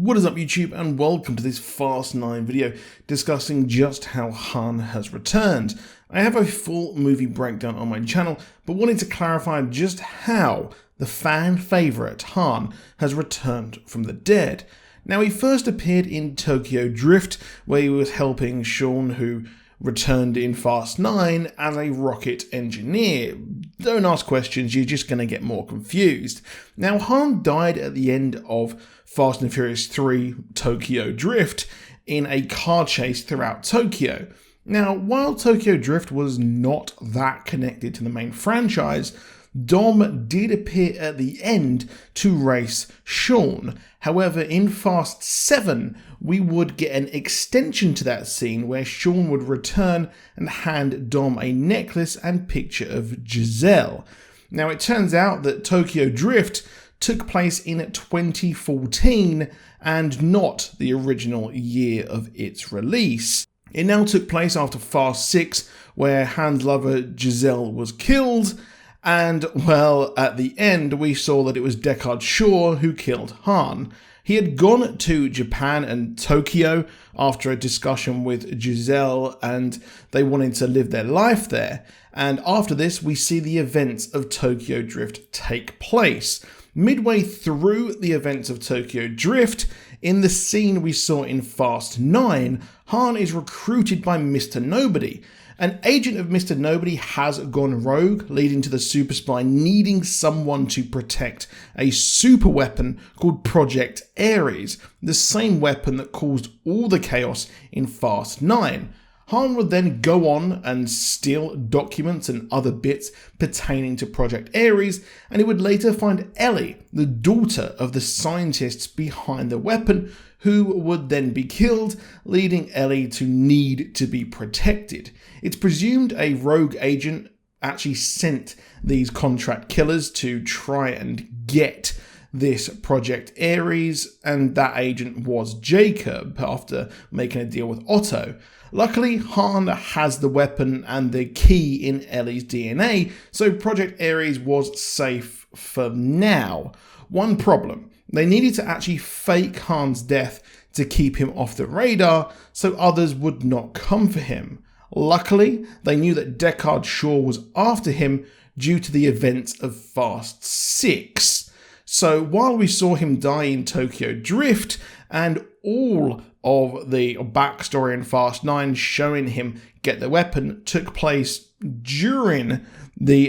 What is up YouTube, and welcome to this Fast 9 video discussing just how Han has returned. I have a full movie breakdown on my channel, but wanted to clarify just how the fan favourite Han has returned from the dead. Now, he first appeared in Tokyo Drift, where he was helping Shawn, who returned in Fast 9 as a rocket engineer. Don't ask questions, you're just going to get more confused. Now, Han died at the end of Fast and Furious 3 Tokyo Drift in a car chase throughout Tokyo. Now, while Tokyo Drift was not that connected to the main franchise, Dom did appear at the end to race Shawn. However, in Fast 7, we would get an extension to that scene where Shawn would return and hand Dom a necklace and picture of Giselle. Now, it turns out that Tokyo Drift took place in 2014 and not the original year of its release. It now took place after Fast 6, where Han's lover Giselle was killed, and, well, at the end we saw that it was Deckard Shaw who killed Han. He had gone to Japan and Tokyo after a discussion with Giselle, and they wanted to live their life there. And after this, we see the events of Tokyo Drift take place. Midway through the events of Tokyo Drift, in the scene we saw in Fast 9, Han is recruited by Mr. Nobody. An agent of Mr. Nobody has gone rogue, leading to the super spy needing someone to protect a super weapon called Project Aries, the same weapon that caused all the chaos in Fast 9. Han would then go on and steal documents and other bits pertaining to Project Aries, and he would later find Ellie, the daughter of the scientists behind the weapon, who would then be killed, leading Ellie to need to be protected. It's presumed a rogue agent actually sent these contract killers to try and get this Project Aries, and that agent was Jacob after making a deal with Otto. Luckily, Han has the weapon and the key in Ellie's DNA, so Project Aries was safe for now. One problem: they needed to actually fake Han's death to keep him off the radar so others would not come for him. Luckily, they knew that Deckard Shaw was after him due to the events of Fast 6. So while we saw him die in Tokyo Drift, and all of the backstory in Fast 9 showing him get the weapon took place during the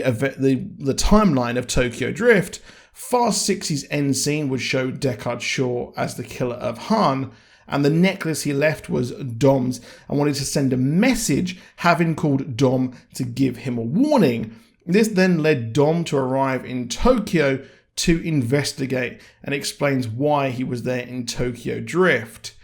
timeline of Tokyo Drift, Fast 6's end scene would show Deckard Shaw as the killer of Han, and the necklace he left was Dom's and wanted to send a message having called Dom to give him a warning. This then led Dom to arrive in Tokyo to investigate, and explains why he was there in Tokyo Drift.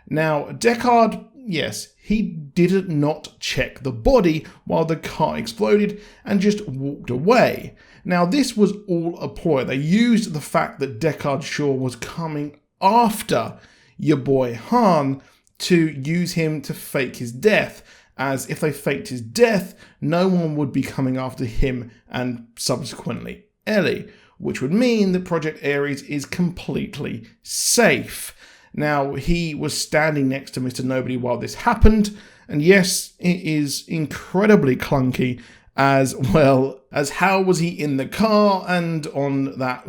Now, Deckard, yes, he did not check the body while the car exploded and just walked away. Now, this was all a ploy. They used the fact that Deckard Shaw was coming after your boy Han to use him to fake his death, as if they faked his death, no one would be coming after him and subsequently Ellie, which would mean that Project Aries is completely safe. Now, he was standing next to Mr. Nobody while this happened, and yes, it is incredibly clunky, as well as how was he in the car and on that,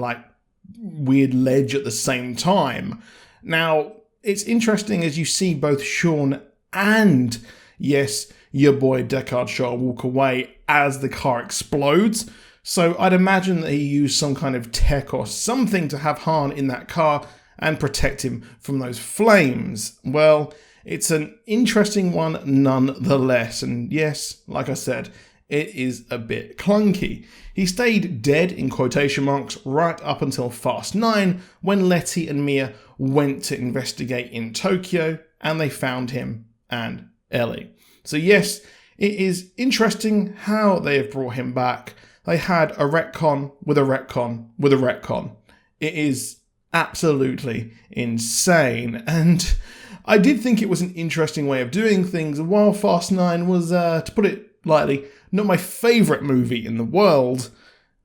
weird ledge at the same time. Now, it's interesting as you see both Shawn and, yes, your boy Deckard Shaw walk away as the car explodes. So I'd imagine that he used some kind of tech or something to have Han in that car and protect him from those flames. Well, it's an interesting one nonetheless, and yes, like I said, it is a bit clunky. He stayed dead, in quotation marks, right up until Fast 9, when Letty and Mia went to investigate in Tokyo, and they found him and Ellie. So yes, it is interesting how they have brought him back. They had a retcon with a retcon with a retcon. It is absolutely insane. And I did think it was an interesting way of doing things. While Fast 9 was, to put it lightly, not my favourite movie in the world,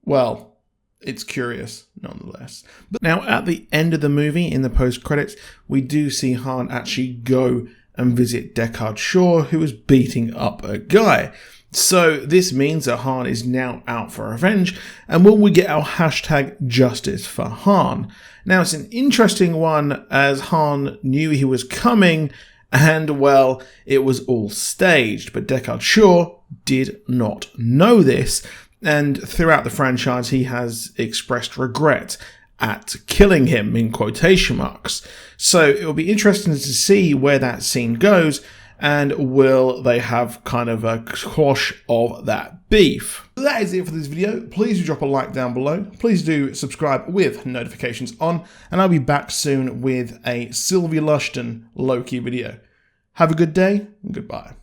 well, it's curious nonetheless. But now at the end of the movie, in the post-credits, we do see Han actually go and visit Deckard Shaw, who is beating up a guy. So this means that Han is now out for revenge, and will we get our hashtag justice for Han? Now it's an interesting one, as Han knew he was coming, and well, it was all staged, but Deckard Shaw did not know this, and throughout the franchise he has expressed regret at killing him, in quotation marks. So it will be interesting to see where that scene goes, and will they have kind of a quash of that beef. That is it for this video. Please do drop a like down below. Please do subscribe with notifications on, and I'll be back soon with a Sylvia Lushton Loki video. Have a good day, and goodbye.